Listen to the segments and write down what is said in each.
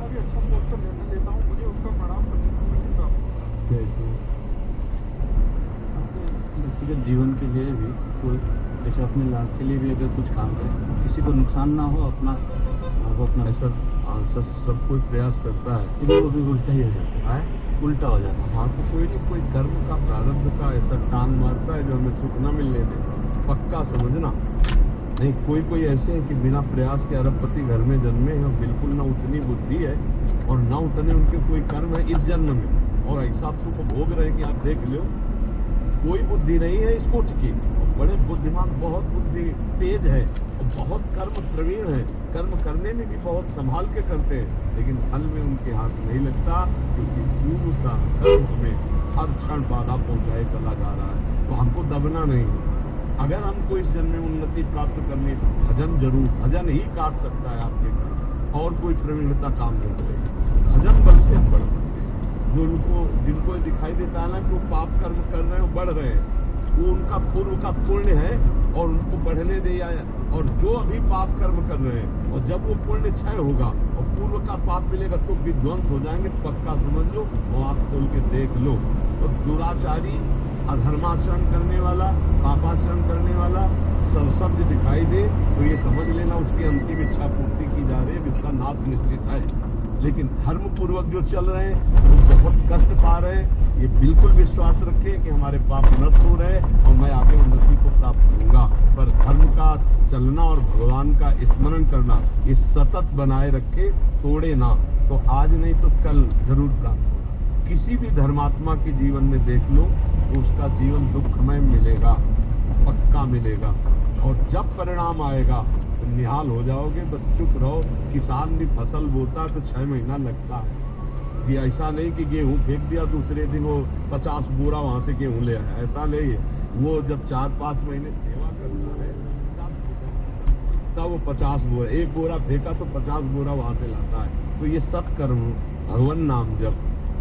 जितना भी अच्छा सोच कर निर्णय लेता हूँ मुझे उसका परिणाम प्रतिकूल नहीं प्राप्त। कैसे आपके व्यक्तिगत जीवन के लिए भी कोई, जैसे अपने लाभ के लिए भी अगर कुछ काम करें, किसी को नुकसान ना हो, वो अपना ऐसा सब कोई प्रयास करता है, लेकिन वो भी उल्टा ही हो जाता है, उल्टा हो जाता है। हाँ, तो कोई न कोई कर्म का प्रारब्ध का ऐसा टांग मारता है जो हमें सुख न मिलने दे। पक्का समझना। नहीं, कोई ऐसे हैं कि बिना प्रयास के अरबपति घर में जन्मे हैं और बिल्कुल ना उतनी बुद्धि है और ना उतने उनके कोई कर्म है इस जन्म में, और ऐसा सुख भोग रहे हैं कि आप देख लो कोई बुद्धि नहीं है इस कोटि की, बड़े बुद्धिमान, बहुत बुद्धि तेज है और बहुत कर्म प्रवीण है, कर्म करने में भी बहुत संभाल के करते हैं, लेकिन फल में उनके हाथ नहीं लगता क्योंकि पूर्व का कर्म हमें हर क्षण बाधा पहुंचाए चला जा रहा है। तो हमको दबना नहीं है। अगर हमको इस जन्म में उन्नति प्राप्त करनी तो भजन जरूर, भजन ही काट सकता है आपके कर्म, और कोई प्रवीणता काम नहीं करेगी। भजन बल से बढ़ सकते हैं। जो जिनको दिखाई देता है ना कि वो पाप कर्म कर रहे हैं, वो बढ़ रहे हैं, वो उनका पूर्व का पुण्य है और उनको बढ़ने दे, और जो अभी पाप कर्म कर रहे हैं और जब वो पुण्य क्षय होगा और पूर्व का पाप मिलेगा तो विध्वंस हो जाएंगे, पक्का समझ लो, वो आंख खोल के देख लो। तो दुराचारी, अधर्माचरण करने वाला, पापाचरण करने वाला सरशब्द दिखाई दे तो ये समझ लेना उसकी अंतिम इच्छा पूर्ति की जा रही है, इसका नाथ निश्चित है। लेकिन धर्म पूर्वक जो चल रहे हैं वो बहुत कष्ट पा रहे हैं, ये बिल्कुल विश्वास रखें कि हमारे पाप नष्ट हो रहे हैं और मैं आगे उन्नति को प्राप्त करूंगा। पर धर्म का चलना और भगवान का स्मरण करना ये सतत बनाए रखे, तोड़े ना, तो आज नहीं तो कल जरूर प्राप्त होगा। किसी भी धर्मात्मा के जीवन में देख लो तो उसका जीवन दुखमय मिलेगा, पक्का मिलेगा, और जब परिणाम आएगा तो निहाल हो जाओगे। बस चुप रहो। किसान भी फसल बोता तो 6 महीना लगता है, कि ऐसा नहीं कि गेहूं फेंक दिया दूसरे दिन वो 50 बोरा वहां से गेहूं ले आया, ऐसा नहीं है। वो जब 4-5 महीने सेवा करता है तब वो 50 बोरा, एक बोरा फेंका तो 50 बोरा वहां से लाता है। तो ये सत्कर्म, भगवान नाम जब,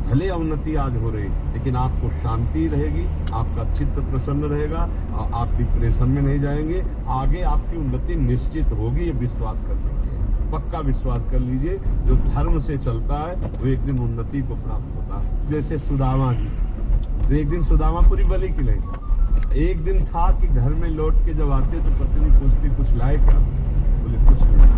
भले उन्नति आज हो रही लेकिन आपको शांति रहेगी, आपका चित्त प्रसन्न रहेगा और आप डिप्रेशन में नहीं जाएंगे, आगे आपकी उन्नति निश्चित होगी, ये विश्वास कर लीजिए, पक्का विश्वास कर लीजिए। जो धर्म से चलता है वो एक दिन उन्नति को प्राप्त होता है। जैसे सुदामा जी, तो एक दिन सुदामा पूरी बलि की नहीं था। एक दिन था कि घर में लौट के जब आते तो पत्नी पूछती कुछ लाए क्या, बोले कुछ नहीं।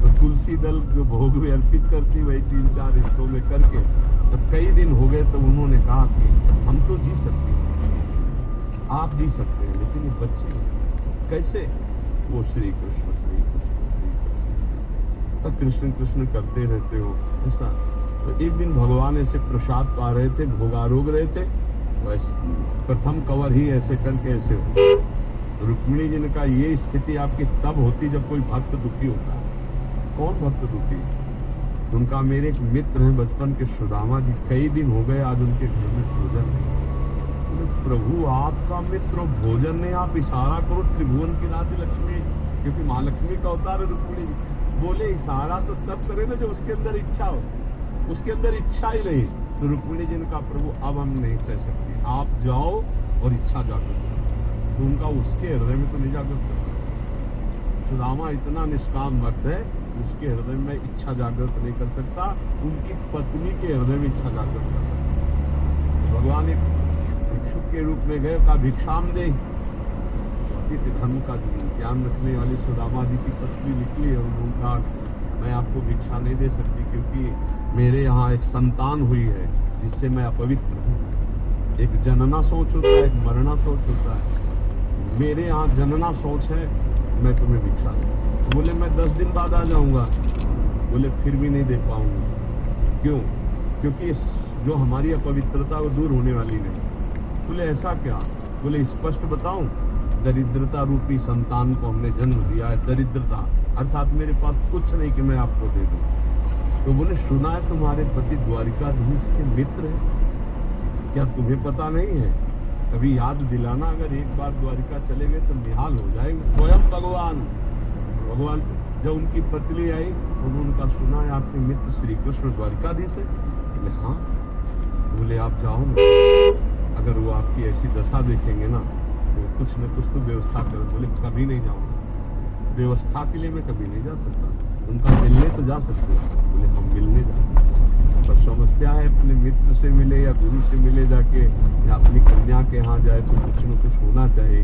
तो तुलसी दल जो भोग में अर्पित करती वही 3-4 हिस्सों में करके जब कई दिन हो गए तो उन्होंने कहा कि हम तो जी सकते हैं, आप जी सकते हैं, लेकिन ये बच्चे कैसे? वो श्री कृष्ण श्री कृष्ण श्री कृष्ण श्री कृष्ण कृष्ण करते रहते हो ऐसा। तो एक दिन भगवान ऐसे प्रसाद पा रहे थे, भोगारोग रहे थे, प्रथम कवर ही ऐसे करके ऐसे हो। रुक्मिणी जी ने कहा ये स्थिति आपकी तब होती जब कोई भक्त दुखी होता है। कौन भक्त दुखी? तो उनका मेरे एक मित्र हैं बचपन के, सुदामा जी, कई दिन हो गए आज उनके घर में भोजन नहीं। प्रभु आपका मित्र भोजन नहीं, आप इशारा करो त्रिभुवन की राज लक्ष्मी, क्योंकि महालक्ष्मी का अवतार है रुक्मिणी। बोले इशारा तो तब करे ना जब उसके अंदर इच्छा हो, उसके अंदर इच्छा ही नहीं। तो रुक्मिणी जी ने कहा प्रभु अब हम नहीं सह सकते, आप जाओ और इच्छा जागृत करो। तो उनका उसके हृदय में तो नहीं जागृत कर सकता। सुदामा इतना निष्काम भक्त है, उसके हृदय में इच्छा जागृत नहीं कर सकता, उनकी पत्नी के हृदय में इच्छा जागृत कर सकता। भगवान एक भिक्षुक के रूप में गए, कहा भिक्षाम दे। धर्म का ज्ञान रखने वाली सुदामा जी की पत्नी निकली और उन्होंने कहा मैं आपको भिक्षा नहीं दे सकती क्योंकि मेरे यहाँ एक संतान हुई है जिससे मैं अपवित्र हूँ। एक जनना सोच होता है, एक मरना सोच होता है। मेरे यहाँ जनना सोच है, मैं तुम्हें भिक्षा दूं। बोले मैं 10 दिन बाद आ जाऊंगा। बोले फिर भी नहीं दे पाऊंगा। क्यों? क्योंकि जो हमारी अपवित्रता वो दूर होने वाली नहीं। बोले ऐसा क्या? बोले स्पष्ट बताऊं, दरिद्रता रूपी संतान को हमने जन्म दिया है। दरिद्रता अर्थात मेरे पास कुछ नहीं कि मैं आपको दे दूं। तो बोले सुना है तुम्हारे पति द्वारिकाधीश के मित्र हैं, क्या तुम्हें पता नहीं है? कभी याद दिलाना, अगर एक बार द्वारिका चले गए तो निहाल हो जाएंगे। स्वयं भगवान से जब उनकी पत्नी आई उन्होंने कहा सुना है आपके मित्र श्री कृष्ण द्वारिकाधीश है? बोले हाँ। बोले आप जाओ ना, अगर वो आपकी ऐसी दशा देखेंगे ना तो कुछ न कुछ तो व्यवस्था करो। बोले कभी नहीं जाऊंगा, व्यवस्था के लिए मैं कभी नहीं जा सकता, उनका मिलने तो जा सकते हैं। बोले हम मिलने जा मित्र से मिले या गुरु से मिले जाके, या अपनी कन्या के यहाँ जाए तो कुछ न कुछ होना चाहिए।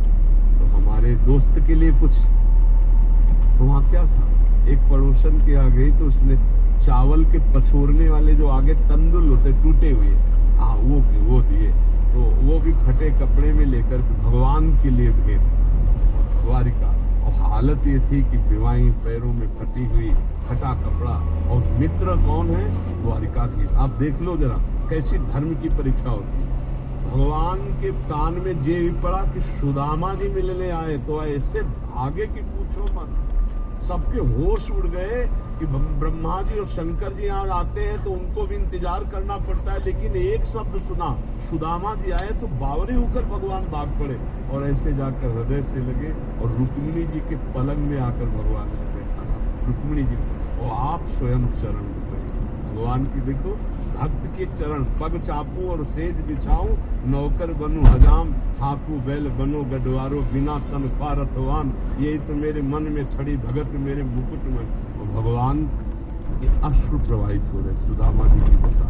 तो हमारे दोस्त के लिए कुछ, तो वहां क्या था, एक पड़ोसन के यहाँ गई तो उसने चावल के पछोरने वाले जो आगे तंदुल होते टूटे हुए, हाँ वो दिए। तो वो भी फटे कपड़े में लेकर भगवान के लिए भेंट, द्वारिका। और हालत ये थी कि विवाही पैरों में फटी हुई, फटा कपड़ा, और मित्र कौन है, द्वारिकाधीश। आप देख लो जरा कैसी धर्म की परीक्षा होती है। भगवान के कान में जे पड़ा कि सुदामा जी मिलने आए, तो ऐसे भागे कि पूछो मत। सबके होश उड़ गए कि ब्रह्मा जी और शंकर जी यहाँ आते हैं तो उनको भी इंतजार करना पड़ता है, लेकिन एक शब्द सुना, सुदामा जी आए तो बावरे होकर भगवान भाग पड़े और ऐसे जाकर हृदय से लगे और रुक्मिणी जी के पलंग में आकर भगवान ने बैठा, रुक्मिणी जी, और आप स्वयं चरण पड़े भगवान की। देखो भक्त के चरण, पग चापू और सेज बिछाऊं, नौकर बनू हजाम, ठाकू बैल बनो गडवारो, बिना तन पारथवान, यही तो मेरे मन में छड़ी भगत मेरे मुकुट में। और भगवान के अश्रु प्रवाहित हो रहे सुदामा जी की दशा,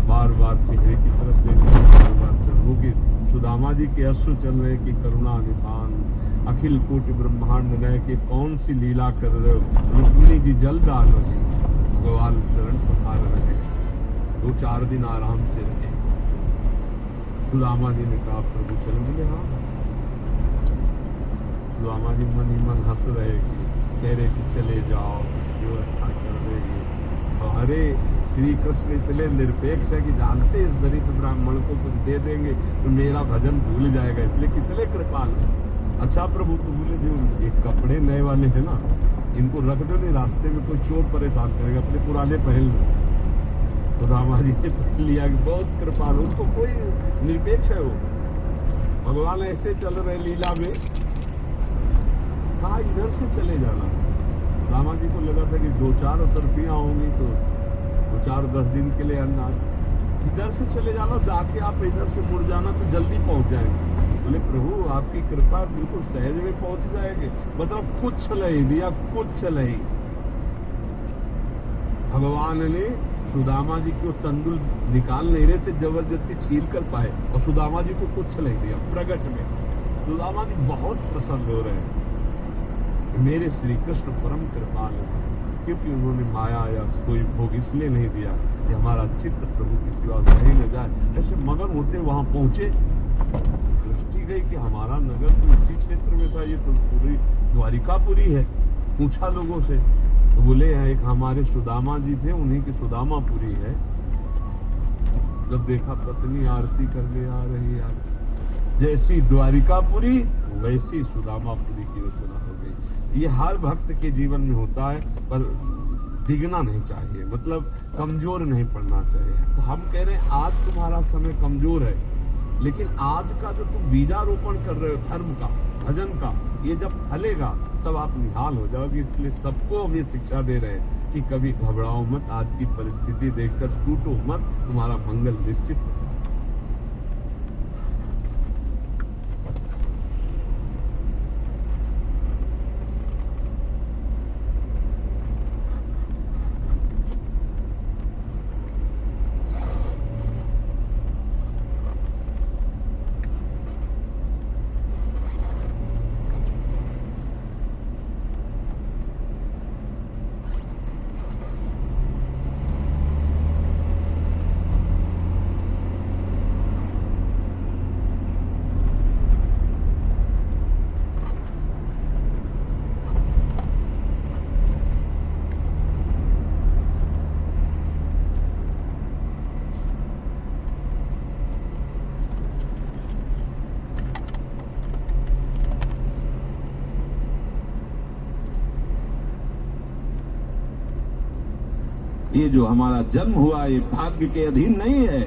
बार बार चेहरे की तरफ देख रहे, बार बार चरणों की, सुदामा जी के अश्रु चल रहे कि करुणा निधान, अखिल कोटि ब्रह्मांड नय के कौन सी लीला कर रहे हो, रुक्मिणी जी जल डालो। भगवान चरण पखार रहे, 2-4 दिन आराम से रहे। सुदामा जी ने कहा प्रभु चल मिले। हाँ, सुदामा जी मन ही मन हंस रहे कि कह रहे कि चले जाओ, कुछ व्यवस्था कर देंगे। अरे श्री कृष्ण इतने निरपेक्ष है कि जानते इस दरिद्र ब्राह्मण को कुछ दे देंगे तो मेरा भजन भूल जाएगा, इसलिए कितने कृपाल। अच्छा प्रभु तो बोले जो ये कपड़े नए वाले हैं ना, इनको रख दो, नहीं रास्ते में कोई चोर परेशान करेगा, अपने पुराने पहन लो। तो रामा जी ने पहन लिया कि बहुत कृपाल, उनको कोई निरपेक्ष है वो। भगवान ऐसे चल रहे लीला में, कहा इधर से चले जाना। रामा जी को लगा था कि 2-4 असरफियां होंगी तो 2-4-10 दिन के लिए अन्न, इधर से चले जाना, जाके आप इधर से मुड़ जाना तो जल्दी पहुंच जाएंगे। बोले प्रभु आपकी कृपा, बिल्कुल सहज में पहुंच जाएंगे। मतलब कुछ नहीं दिया, कुछ नहीं। भगवान ने सुदामा जी को तंदुल निकाल नहीं रहे थे, जबरदस्ती छील कर पाए, और सुदामा जी को कुछ नहीं दिया। प्रगट में सुदामा जी बहुत प्रसन्न हो रहे हैं, मेरे श्री कृष्ण परम कृपाल है, क्योंकि उन्होंने माया या कोई भोग इसलिए नहीं दिया कि हमारा चित्त प्रभु की सिवा कहीं न जाए। ऐसे मगन होते वहां पहुंचे, दृष्टि गई कि हमारा नगर तो इसी क्षेत्र में था, ये तो पूरी द्वारिकापुरी है। पूछा लोगों से तो बोले यहाँ एक हमारे सुदामा जी थे, उन्हीं की सुदामापुरी है। जब देखा पत्नी आरती करने आ रही है, जैसी द्वारिकापुरी वैसी सुदामापुरी की रचना हो गई। ये हर भक्त के जीवन में होता है, पर दिगना नहीं चाहिए, मतलब कमजोर नहीं पड़ना चाहिए। तो हम कह रहे हैं आज तुम्हारा समय कमजोर है, लेकिन आज का जो तुम बीजारोपण कर रहे हो धर्म का, भजन का, ये जब फलेगा तब आप निहाल हो जाओगे। इसलिए सबको हम ये शिक्षा दे रहे हैं कि कभी घबराओ मत, आज की परिस्थिति देखकर टूटो मत, तुम्हारा मंगल निश्चित है। ये जो हमारा जन्म हुआ ये भाग्य के अधीन नहीं है,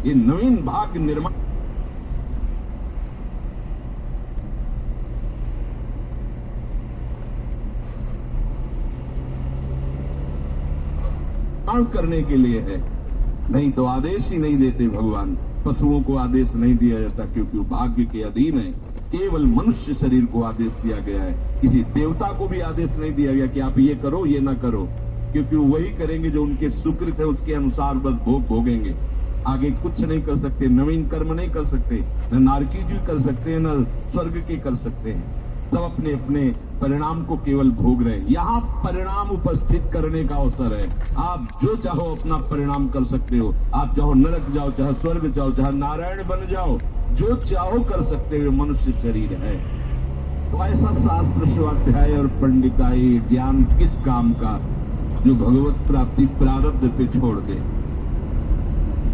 ये नवीन भाग्य निर्माण करने के लिए है। नहीं तो आदेश ही नहीं देते भगवान। पशुओं को आदेश नहीं दिया जाता क्योंकि वो भाग्य के अधीन है। केवल मनुष्य शरीर को आदेश दिया गया है। किसी देवता को भी आदेश नहीं दिया गया कि आप ये करो ये ना करो, क्योंकि वही करेंगे जो उनके सुकृत है, उसके अनुसार बस भोग भोगेंगे। आगे कुछ नहीं कर सकते, नवीन कर्म नहीं कर सकते, न नारकीजी कर सकते हैं, न स्वर्ग के कर सकते हैं। सब अपने अपने परिणाम को केवल भोग रहे हैं। यहां परिणाम उपस्थित करने का अवसर है। आप जो चाहो अपना परिणाम कर सकते हो। आप चाहो नरक जाओ, चाहे स्वर्ग जाओ, चाहे नारायण बन जाओ, जो चाहो कर सकते हो। मनुष्य शरीर है तो ऐसा शास्त्र स्वाध्याय और पंडिताई ज्ञान किस काम का, जो भगवत प्राप्ति प्रारब्ध पे छोड़ दे।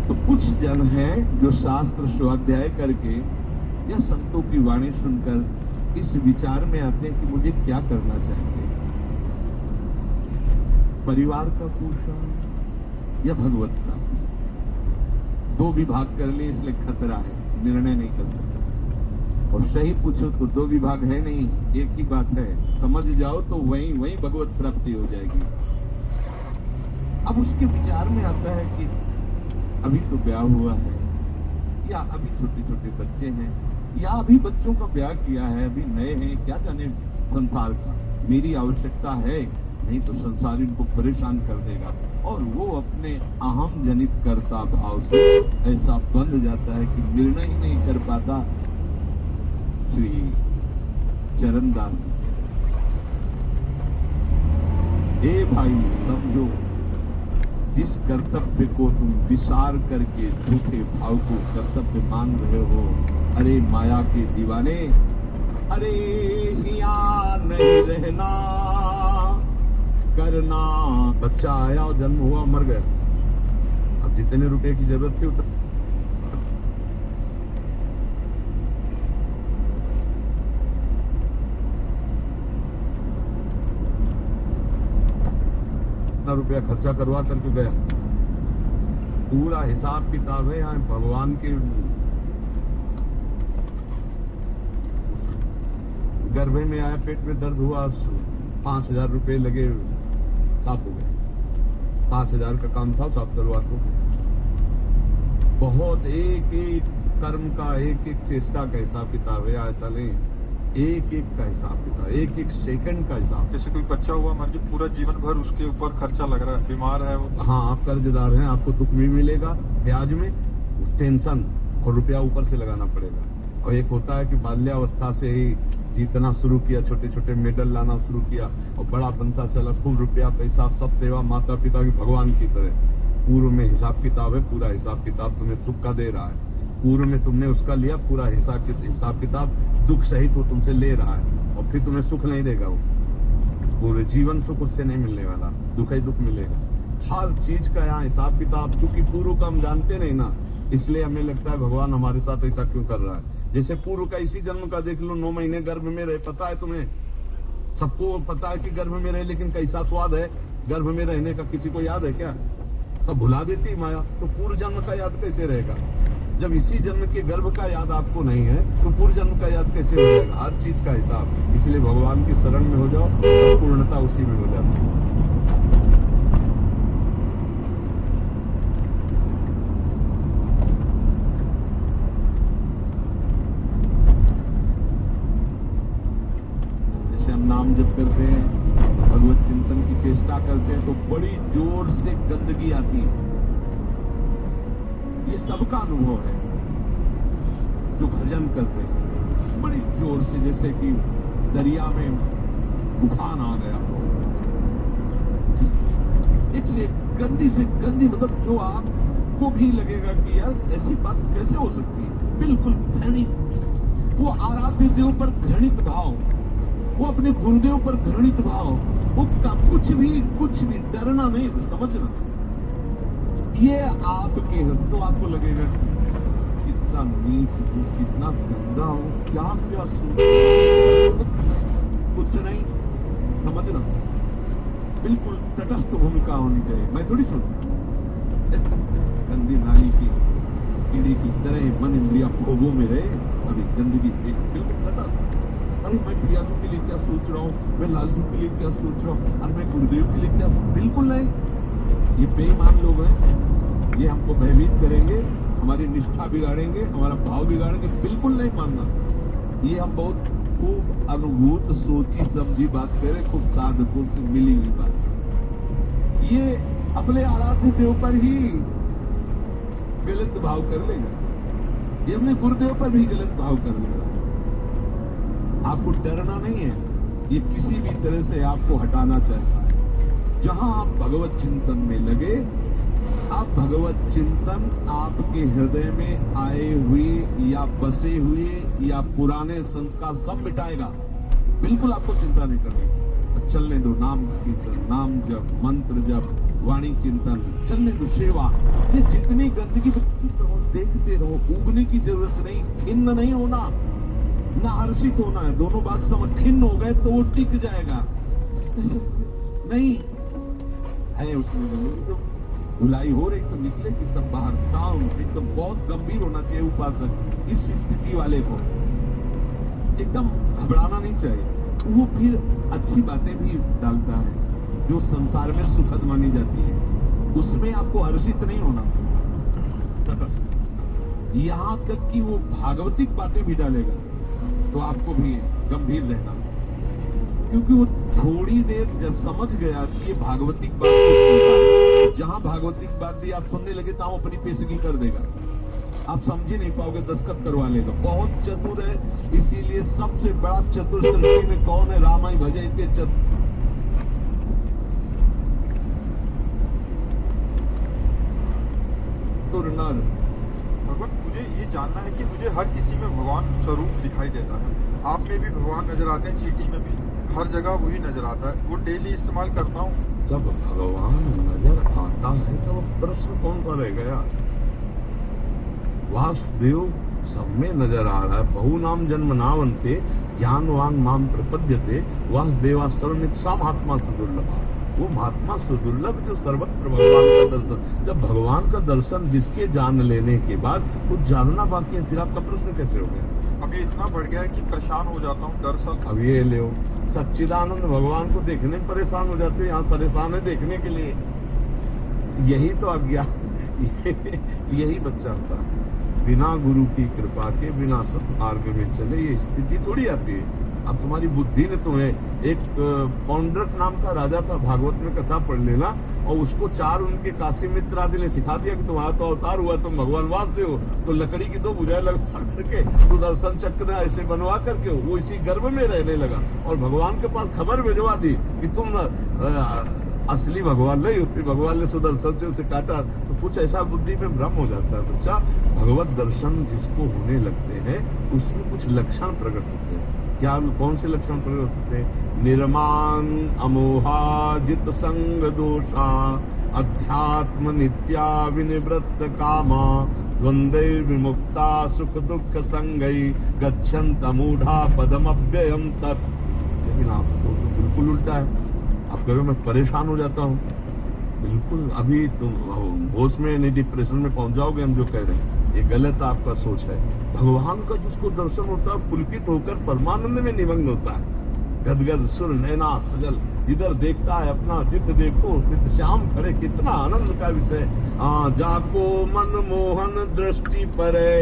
तो कुछ जन हैं जो शास्त्र स्वाध्याय करके या संतों की वाणी सुनकर इस विचार में आते हैं कि मुझे क्या करना चाहिए, परिवार का पोषण या भगवत प्राप्ति। दो विभाग कर लिए इसलिए खतरा है, निर्णय नहीं कर सकते। और सही पूछो तो दो विभाग है नहीं, एक ही बात है। समझ जाओ तो वहीं भगवत प्राप्ति हो जाएगी। अब उसके विचार में आता है कि अभी तो ब्याह हुआ है, या अभी छोटे छोटे बच्चे हैं, या अभी बच्चों का ब्याह किया है, अभी नए हैं, क्या जाने संसार का मेरी आवश्यकता है, नहीं तो संसार इनको परेशान कर देगा। और वो अपने अहम जनित कर्ता भाव से ऐसा बंध जाता है कि निर्णय ही नहीं कर पाता। श्री चरणदास ए भाई समझो, जिस कर्तव्य को तुम विसार करके झूठे भाव को कर्तव्य मान रहे हो, अरे माया के दीवाने, अरे यहाँ नहीं रहना करना। बच्चा आया और जन्म हुआ, मर गया। अब जितने रुपए की जरूरत थी उतना रुपया खर्चा करवा करके गया। पूरा हिसाब किताब है यहाँ भगवान के। गर्भ में आया, पेट में दर्द हुआ, 5,000 रुपए लगे, साफ हो गए। 5,000 का काम था, साफ करवा को। बहुत एक एक कर्म का, एक एक चेष्टा का हिसाब किताब है। ऐसा नहीं, एक एक का हिसाब किताब, एक एक सेकंड का हिसाब। जैसे कोई बच्चा हुआ मान लीजिए, पूरा जीवन भर उसके ऊपर खर्चा लग रहा है, बीमार है वो। हाँ, आप कर्जदार हैं, आपको दुख भी मिलेगा ब्याज में, उस टेंशन, और रुपया ऊपर से लगाना पड़ेगा। और एक होता है कि बाल्यावस्था से ही जीतना शुरू किया, छोटे छोटे मेडल लाना शुरू किया, और बड़ा बनता चला, खूब रुपया पैसा, सब सेवा माता पिता की भगवान की तरह। पूर्व में हिसाब किताब है, पूरा हिसाब किताब तुम्हें सुख का दे रहा है। पूर्व में तुमने उसका लिया, पूरा हिसाब किताब दुख सहित वो तुमसे ले रहा है, और फिर तुम्हें सुख नहीं देगा। वो पूरे जीवन सुख उससे नहीं मिलने वाला, दुख ही दुख मिलेगा। हर चीज का यहाँ हिसाब किताब, क्योंकि पूर्व का हम जानते नहीं ना, इसलिए हमें लगता है भगवान हमारे साथ ऐसा क्यों कर रहा है। जैसे पूर्व का इसी जन्म का देख लो, 9 महीने गर्भ में रहे, पता है तुम्हें, सबको पता है कि गर्भ में रहे, लेकिन कैसा स्वाद है गर्भ में रहने का, किसी को याद है क्या? सब भुला देती माया। तो पूर्व जन्म का याद कैसे रहेगा? जब इसी जन्म के गर्भ का याद आपको नहीं है, तो पूर्व जन्म का याद कैसे हो जाएगा? हर चीज का हिसाब। इसलिए भगवान की शरण में हो जाओ, संपूर्णता उसी में हो जाती है। जैसे हम नाम जप करते हैं, भगवत चिंतन की चेष्टा करते हैं, तो बड़ी जोर से गंदगी आती है। ये सबका अनुभव है जो भजन करते हैं, बड़ी जोर से, जैसे कि दरिया में उफान आ गया हो। एक से गंदी, मतलब जो आपको भी लगेगा कि यार ऐसी बात कैसे हो सकती है। बिल्कुल घृणित, वो आराध्य देव पर घृणित भाव, वो अपने गुरुदेव पर घृणित भाव, वो कुछ भी डरना नहीं, तो समझना ये आपके हैं। तो आपको लगेगा कितना नीच हो, कितना गंदा हो, क्या कुछ नहीं, समझना। बिल्कुल तटस्थ भूमिका होनी चाहिए। मैं थोड़ी सोच गंदी नाली की कीड़ी की तरह मन इंद्रिया भोगों में रहे, अभी गंदगी बिल्कुल तटस्थ। अरे मैं प्रियाजू के लिए क्या सोच रहा हूँ, मैं लालजू के लिए क्या सोच रहा हूँ, अरे मैं गुरुदेव के लिए क्या, बिल्कुल नहीं। ये बेईमान लोग हैं, ये हमको भयभीत करेंगे, हमारी निष्ठा बिगाड़ेंगे, हमारा भाव बिगाड़ेंगे, बिल्कुल नहीं मानना। ये हम बहुत खूब अनुभूत सोची समझी बात करें, खूब साधकों से मिली हुई बात। ये अपने आराध्य देव पर ही गलत भाव कर लेगा, ये अपने गुरुदेव पर भी गलत भाव कर लेगा। आपको डरना नहीं है, ये किसी भी तरह से आपको हटाना चाहता है। जहां आप भगवत चिंतन में लगे, आप भगवत चिंतन आपके हृदय में आए हुए या बसे हुए या पुराने संस्कार सब मिटाएगा। बिल्कुल आपको चिंता नहीं करनी। तो चलने दो नाम कीर्तन, नाम जप, मंत्र जप, वाणी चिंतन, चलने दो सेवा। ये जितनी गंदगी देखते रहो, उगने की जरूरत नहीं, खिन्न नहीं होना, ना हर्षित होना है। दोनों बात समझ, खिन्न हो गए तो वो टिक जाएगा, ऐसे नहीं है। उसमें तो धुलाई हो रही तो निकलेगी सब बाहर। शांत एकदम, बहुत गंभीर होना चाहिए उपासक इस स्थिति वाले को, एकदम घबराना नहीं चाहिए। वो फिर अच्छी बातें भी डालता है जो संसार में सुखद मानी जाती है, उसमें आपको हर्षित नहीं होना। यहां तक कि वो भागवतिक बातें भी डालेगा तो आपको भी गंभीर रहना, क्योंकि वो थोड़ी देर जब समझ गया कि ये भागवतिक बात को सुनता है, तो जहां भागवतिक बात दी आप सुनने लगे तो अपनी पेशगी कर देगा, आप समझ ही नहीं पाओगे, दस्तखत करवा लेगा। बहुत चतुर है, इसीलिए सबसे बड़ा चतुर सृष्टि में कौन है? रामाई भजे इनके चतुर नर। भगवान, मुझे ये जानना है कि मुझे हर किसी में भगवान स्वरूप दिखाई देता है। आप में भी भगवान नजर आते हैं, चीटी में भी, हर जगह वही नजर आता है। वो डेली इस्तेमाल करता हूँ। जब भगवान नजर आता है तो प्रश्न कौन सा रह गया? वासुदेव सब में नजर आ रहा है। बहु नाम जन्म नावंते ज्ञानवान माम प्रपद्यते वासुदेवा सर्वनित्सा महात्मा सुदुर्लभा। वो महात्मा सुदुर्लभ जो सर्वत्र भगवान का दर्शन। जब भगवान का दर्शन जिसके जान लेने के बाद कुछ जानना बाकी है, फिर आपका प्रश्न कैसे हो गया? अब ये इतना बढ़ गया है कि परेशान हो जाता हूँ डर सा। अब ये ले सच्चिदानंद भगवान को देखने में परेशान हो जाते हो, यहाँ परेशान है देखने के लिए। यही तो अज्ञान, यही बच्चा होता है। बिना गुरु की कृपा के, बिना सत्मार्ग में चले ये स्थिति थोड़ी आती है। अब तुम्हारी बुद्धि ने तुम्हें, एक पौंड्रक नाम का राजा था, भागवत में कथा पढ़ लेना, और उसको 4 उनके काशी मित्र आदि ने सिखा दिया कि तुम्हारा तो अवतार हुआ, तुम भगवान वासुदेव हो। तो लकड़ी की 2 भुजाएं लगवा करके सुदर्शन चक्र ऐसे बनवा करके वो इसी गर्भ में रहने लगा, और भगवान के पास खबर भिजवा दी कि तुम असली भगवान नहीं हो। फिर भगवान ने सुदर्शन से उसे काटा। तो कुछ ऐसा बुद्धि में भ्रम हो जाता है बच्चा। भगवत दर्शन जिसको होने लगते हैं उसमें कुछ लक्षण प्रकट होते हैं। क्या, कौन से लक्षण प्रकट होते हैं? निर्माण अमोहा जित संग दोषा अध्यात्म नित्या विनिवृत्त कामा द्वंद्व विमुक्ता सुख दुख संगई गच्छन्त मूढ़ा पदम अव्ययम तत्। लेकिन आपको तो बिल्कुल उल्टा है। आप कहो मैं परेशान हो जाता हूं, बिल्कुल अभी तुम होश में नहीं, डिप्रेशन में पहुंच जाओगे हम जो कह रहे हैं। ये गलत आपका सोच है। भगवान का जिसको दर्शन होता है पुलकित होकर परमानंद में निमग्न होता है। गदगद सुर नैना सजल, जिधर देखता है अपना चित्त देखो चित्त श्याम खड़े, कितना आनंद का विषय। जाको मन मोहन दृष्टि परे,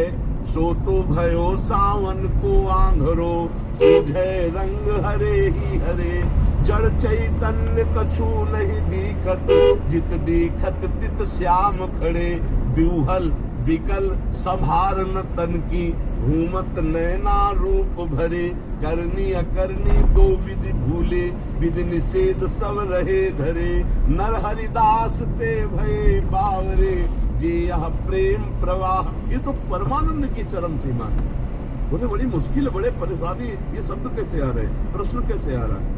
सो तो भयो सावन को आंधरो, सूझे रंग हरे ही हरे, जड़ चैतन्य कछु नहीं दीखत, जित दीखत तित श्याम खड़े, ब्यूहल विकल संभार न तन की, घूमत नैना रूप भरे, करनी अकरनी 2 विधि भूले, विधि निषेध सब रहे धरे, नर हरिदास ते भये बावरे, जे यह प्रेम प्रवाह। ये तो परमानंद की चरम सीमा है। बोले बड़ी मुश्किल है, बड़े परेशानी, ये शब्द कैसे आ रहे हैं, प्रश्न कैसे आ रहा है?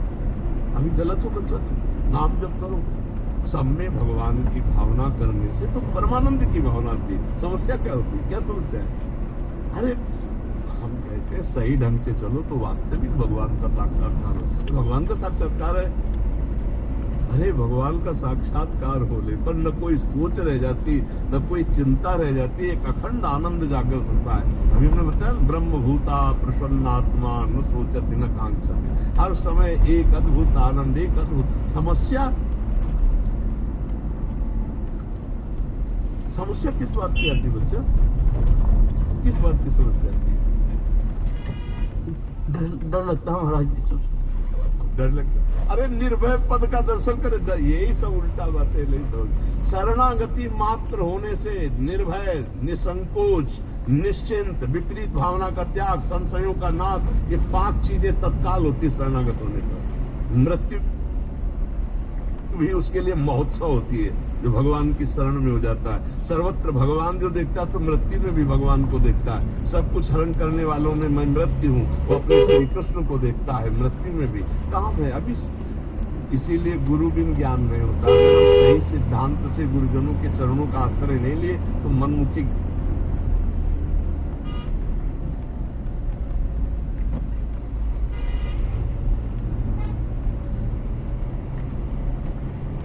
अभी गलत हो बच्चा, नाम जप करो। सब में भगवान की भावना करने से तो परमानंद की भावना आती है। समस्या क्या होती है? क्या समस्या है? अरे हम कहते हैं सही ढंग से चलो तो वास्तविक भगवान का साक्षात्कार हो। तो भगवान का साक्षात्कार है, अरे भगवान का साक्षात्कार होने पर न कोई सोच रह जाती, न कोई चिंता रह जाती, एक अखंड आनंद जागृत होता है। अभी हमने बताया ब्रह्मभूता प्रसन्नात्मा न सोचती न कांक्षती। हर समय एक अद्भुत आनंद, एक अद्भुत। समस्या किस बात की आती बच्चा? किस बात की समस्या आती? डर लगता है महाराज जी। डर लगता। अरे निर्भय पद का दर्शन करे, यही सब उल्टा बातें नहीं समझ। शरणागति मात्र होने से निर्भय, निसंकोच, निश्चिंत, विपरीत भावना का त्याग, संशयों का नाश, ये 5 चीजें तत्काल होती शरणागत होने पर। मृत्यु भी उसके लिए महोत्सव होती है जो भगवान की शरण में हो जाता है। सर्वत्र भगवान जो देखता है तो मृत्यु में भी भगवान को देखता है। सब कुछ हरण करने वालों में मैं मृत्यु हूं, वो अपने श्री कृष्ण को देखता है मृत्यु में भी। कहां है अभी? इसीलिए गुरु बिन ज्ञान नहीं होता। अगर हम सही सिद्धांत से गुरुजनों के चरणों का आश्रय नहीं लिए तो मनमुखी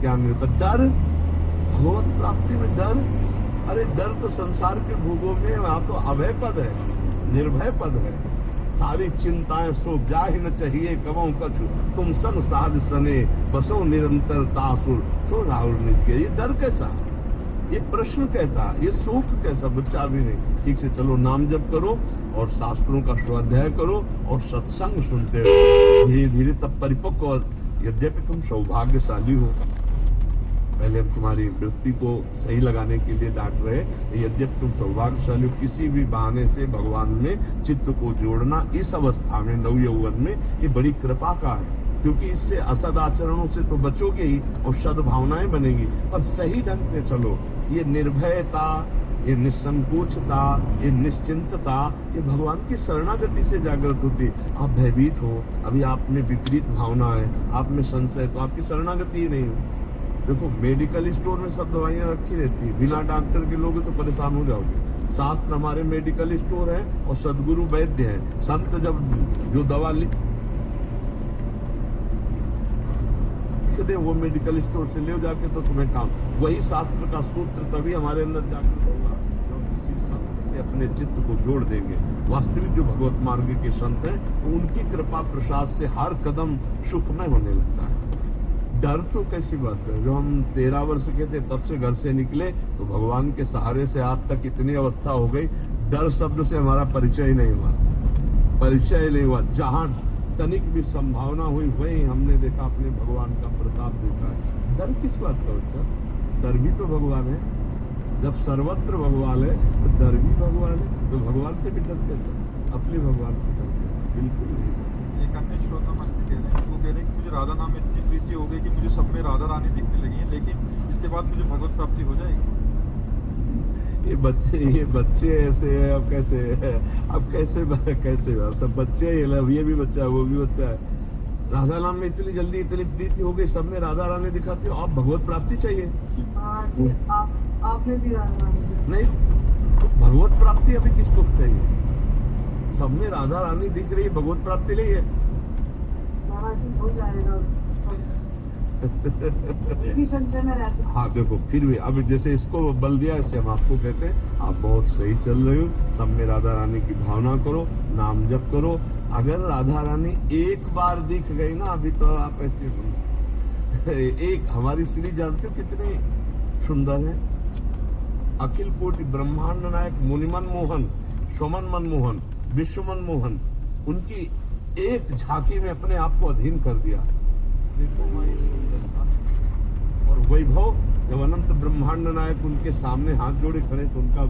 ज्ञान नहीं होता। डर, भगवत प्राप्ति में डर, अरे डर तो संसार के भोगों में, वहां तो अभय पद है, निर्भय पद है। सारी चिंताएं सो जाहि न चाहिए कवों कछु, तुम संग साध सने बसो निरंतर तासुर, सो राहुल निज के। ये डर कैसा? ये प्रश्न कहता, ये शोक कैसा? बच्चा भी नहीं। ठीक से चलो, नाम जप करो और शास्त्रों का स्वाध्याय करो और सत्संग सुनते रहो। धीरे धीरे तब परिपक्व, यद्यपि तुम सौभाग्यशाली हो। पहले हम तुम्हारी वृत्ति को सही लगाने के लिए डांट रहे, यद्यपि तुम सौभाग्यशाली हो। किसी भी बहाने से भगवान में चित्त को जोड़ना इस अवस्था में, नव यौवन में, ये बड़ी कृपा का है। क्योंकि इससे असद आचरणों से तो बचोगे ही और सद्भावनाएं बनेगी। पर सही ढंग से चलो। ये निर्भयता, ये निसंकोचता, ये निश्चिंतता, ये भगवान की शरणागति से जागृत होती। आप भयभीत हो, अभी आप में विपरीत भावना है, आप में संशय, तो आपकी शरणागति ही नहीं हो। देखो, मेडिकल स्टोर में सब दवाइयां रखी रहती है, बिना डॉक्टर के लोगे तो परेशान हो जाओगे। शास्त्र हमारे मेडिकल स्टोर है और सदगुरु वैद्य है। संत जब जो दवा लिख दे वो मेडिकल स्टोर से ले जाके तो तुम्हें काम। वही शास्त्र का सूत्र तभी हमारे अंदर जागृत होगा जब किसी संत से अपने चित्त को जोड़ देंगे। वास्तविक जो भगवत मार्ग के संत हैं तो उनकी कृपा प्रसाद से हर कदम सुखमय होने लगता है। डर तो कैसी बात है? जो हम 13 वर्ष के थे तब से घर से निकले तो भगवान के सहारे से आज तक इतनी अवस्था हो गई, डर शब्द से हमारा परिचय नहीं हुआ, परिचय नहीं हुआ। जहां तनिक भी संभावना हुई वही हमने देखा, अपने भगवान का प्रताप देखा है। डर किस बात का बच्चा? डर भी तो भगवान है। जब सर्वत्र भगवान है तो डर भी भगवान है, तो भगवान से भी डर कैसा? अपने भगवान से डर कैसा? बिल्कुल नहीं। एक अन्य श्रोता मन भी कह रहे हैं, वो कह रहे हैं कि मुझे राधा नाम में इतनी प्रीति हो गई कि मुझे सब में राधा रानी दिखने लगी है, लेकिन इसके बाद मुझे भगवत प्राप्ति हो जाएगी। ये बच्चे ऐसे हैं। अब कैसे सब बच्चे ही, ये भी बच्चा है, वो भी बच्चा है। राधा नाम में इतनी जल्दी इतनी प्रीति हो गई, सब में राधा रानी दिखाती हो। आप भगवत प्राप्ति चाहिए? आपने भी राधा रानी नहीं, तो भगवत प्राप्ति अभी किसको चाहिए? सब में राधा रानी दिख रही है, भगवत प्राप्ति नहीं है। हो जाएगा। संशय में रहते। हाँ देखो, फिर भी अब जैसे इसको बल दिया, ऐसे हम आपको कहते हैं आप बहुत सही चल रहे हो। सब में राधा रानी की भावना करो, नाम जप करो। अगर राधा रानी एक बार दिख गई ना, अभी तो आप ऐसे एक हमारी श्री जानते हो कितनी सुंदर है। अखिल कोटि ब्रह्मांड नायक मुनिमन मोहन, स्वमन मनमोहन, विश्वमन मोहन, उनकी एक झांकी में अपने आप को अधीन कर दिया। देखो माई सुंदरता और वैभव। जब अनंत ब्रह्मांड नायक उनके सामने हाथ जोड़े खड़े तो उनका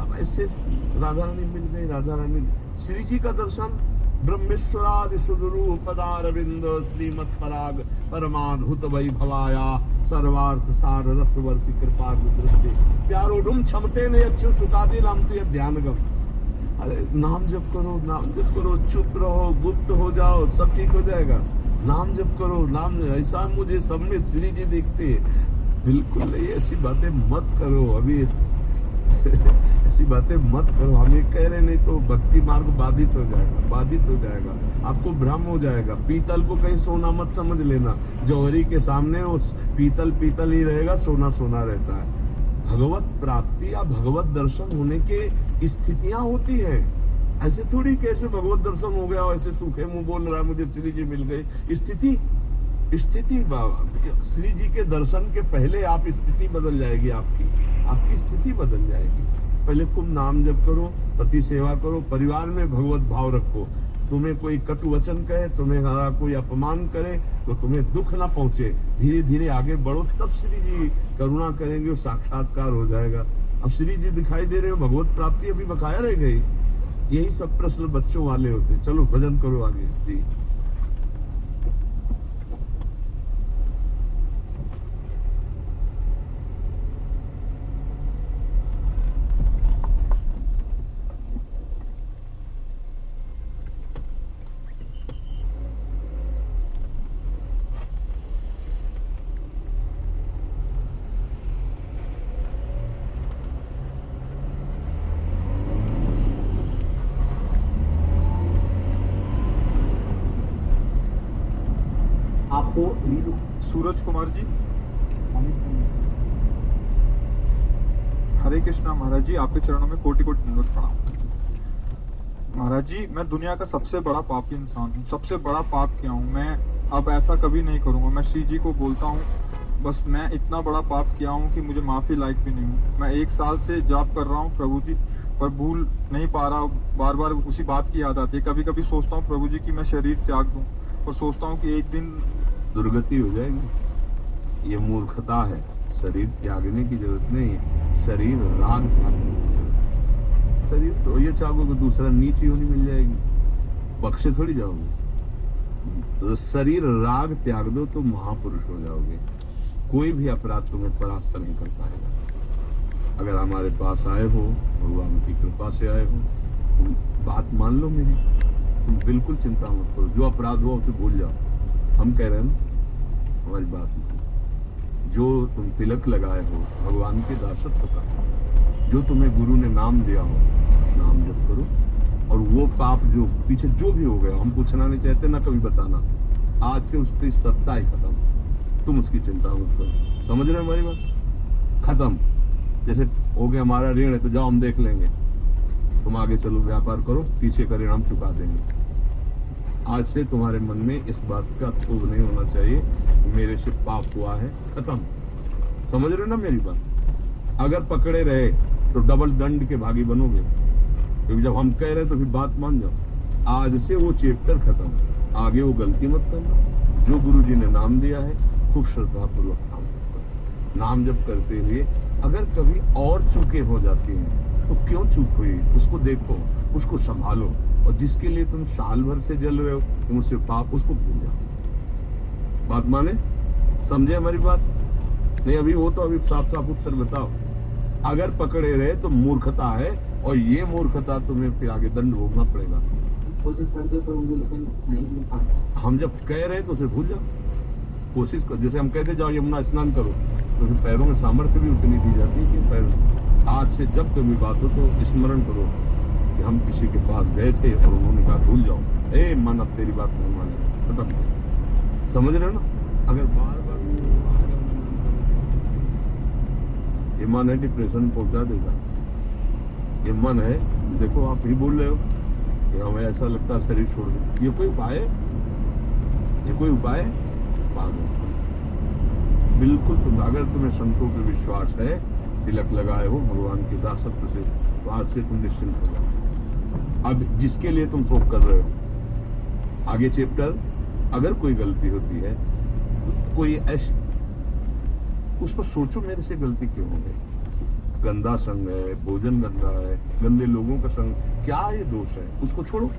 अब ऐसे राधा रानी मिल गई। राधा रानी श्री जी का दर्शन, ब्रह्मेश्वरादि सुदुरू पदारविंद श्रीमत पराग परमाद्भुत वैभवाया सर्वार्थ सार रस वर्षि कृपा दृष्टि प्यारोडुम क्षमते ने अच्छे सुखादि नाम तो यह ध्यानगम। अरे नाम जप करो, नाम जप करो, चुप रहो, गुप्त हो जाओ, सब ठीक हो जाएगा। नाम जप करो, नाम ऐसा मुझे सब में श्री जी दिखते। बिल्कुल नहीं, ऐसी बातें मत करो। अभी ऐसी बातें मत करो। हम ये कह रहे, नहीं तो भक्ति मार्ग बाधित हो जाएगा, बाधित हो जाएगा, आपको भ्रम हो जाएगा। पीतल को कहीं सोना मत समझ लेना। जौहरी के सामने उस पीतल पीतल ही रहेगा, सोना सोना रहता है। भगवत प्राप्ति या भगवत दर्शन होने के स्थितियां होती हैं। ऐसे थोड़ी कैसे भगवत दर्शन हो गया और ऐसे सूखे मुंह बोल रहा है मुझे श्री जी मिल गई। स्थिति श्री जी के दर्शन के पहले आप स्थिति बदल जाएगी, आपकी स्थिति बदल जाएगी। पहले तुम नाम जप करो, पति सेवा करो, परिवार में भगवत भाव रखो। तुम्हें कोई कटु वचन कहे, तुम्हें कोई अपमान करे, तो तुम्हें दुख ना पहुंचे, धीरे धीरे आगे बढ़ो, तब श्री जी करुणा करेंगे और साक्षात्कार हो जाएगा। अब श्री जी दिखाई दे रहे हो, भगवत प्राप्ति अभी बकाया रह गई। यही सब प्रश्न बच्चों वाले होते। चलो भजन करो आगे जी। आपको सूरज कुमार जी, हरे कृष्णा महाराज जी, आपके चरणों में कोटि कोटि दंडवत प्रणाम। महाराज जी, मैं दुनिया का सबसे बड़ा पापी इंसान हूँ, सबसे बड़ा पाप किया हूँ मैं। अब ऐसा कभी नहीं करूंगा। मैं श्री जी को बोलता हूँ, बस मैं इतना बड़ा पाप किया हूँ कि मुझे माफी लायक भी नहीं हूँ। मैं 1 साल से जाप कर रहा हूँ प्रभु जी, पर भूल नहीं पा रहा। बार बार उसी बात की याद आती है। कभी कभी सोचता हूँ प्रभु जी कि मैं शरीर त्याग दूं, और सोचता हूँ कि एक दिन दुर्गति हो जाएगी। ये मूर्खता है। शरीर त्यागने की जरूरत नहीं है। शरीर राग त्यागने की जरूरत है। शरीर तो ये चाहोगे दूसरा नीच योनि मिल जाएगी, बख्शे थोड़ी जाओगे। तो शरीर राग त्याग दो तो महापुरुष हो जाओगे। कोई भी अपराध तुम्हें परास्त नहीं कर पाएगा। अगर हमारे पास आए हो, भगवान की कृपा से आए हो, तुम बात मान लो मेरी, तुम बिल्कुल चिंता मत करो। जो अपराध हुआ उसे भूल जाओ। हम कह रहे हैं ना, हमारी बात नहीं। जो तुम तिलक लगाए हो भगवान के दासत्व का, जो तुम्हें गुरु ने नाम दिया हो, नाम जप करो। और वो पाप जो पीछे जो भी हो गया, हम पूछना नहीं चाहते ना कभी बताना, आज से उसकी सत्ता ही खत्म। तुम उसकी चिंता मत करो। समझ रहे हो हमारी बात? खत्म। जैसे हो गया हमारा ऋण है तो जाओ हम देख लेंगे, तुम आगे चलो, व्यापार करो, पीछे का ऋण हम चुका देंगे। आज से तुम्हारे मन में इस बात का क्षोभ नहीं होना चाहिए मेरे से पाप हुआ है, खत्म। समझ रहे हो ना मेरी बात? अगर पकड़े रहे तो डबल दंड के भागी बनोगे, क्योंकि जब हम कह रहे तो फिर बात मान जाओ। आज से वो चैप्टर खत्म, आगे वो गलती मत करना। जो गुरु जी ने नाम दिया है, खूब श्रद्धा पूर्वक नाम जप करो। नाम जप करते हुए अगर कभी और चूकें हो जाती हैं तो क्यों चूक हुई उसको देखो, उसको संभालो। और जिसके लिए तुम साल भर से जल रहे हो, तुम उससे पाप, उसको भूल जाओ। बात माने? समझे हमारी बात? नहीं अभी वो तो अभी साफ साफ उत्तर बताओ। अगर पकड़े रहे तो मूर्खता है, और ये मूर्खता तुम्हें फिर आगे दंड भोगना पड़ेगा। कोशिश करते पर मुझे लेकिन नहीं मिल पाता। हम जब कह रहे तो उसे भूल जाओ। कोशिश कर, जैसे हम कहते जाओ यमुना स्नान करो, तो फिर पैरों में सामर्थ्य भी उतनी दी जाती है कि पैर। आज से जब कभी बात हो तो स्मरण करो कि हम किसी के पास गए थे और उन्होंने कहा भूल जाओ, मन अब तेरी बात नहीं माने, खत्म। समझ रहे हो ना? अगर बार बार ये मन है डिप्रेशन पहुंचा देगा। ये मन है, देखो आप ही बोल रहे हो कि हमें ऐसा लगता है शरीर छोड़ दो। ये कोई उपाय है? ये कोई उपाय है? पागल। बिल्कुल तुम, अगर तुम्हें संतों पे विश्वास है, तिलक लगाए हो भगवान के दासत्व से, तो आज से तुम निश्चिंत हो जाओ। अब जिसके लिए तुम शोक कर रहे हो, आगे चैप्टर, अगर कोई गलती होती है, कोई ऐसी, उस पर सोचो मेरे से गलती क्यों हो गई। गंदा संग है, भोजन गंदा है, गंदे लोगों का संग, क्या ये दोष है, उसको छोड़ो।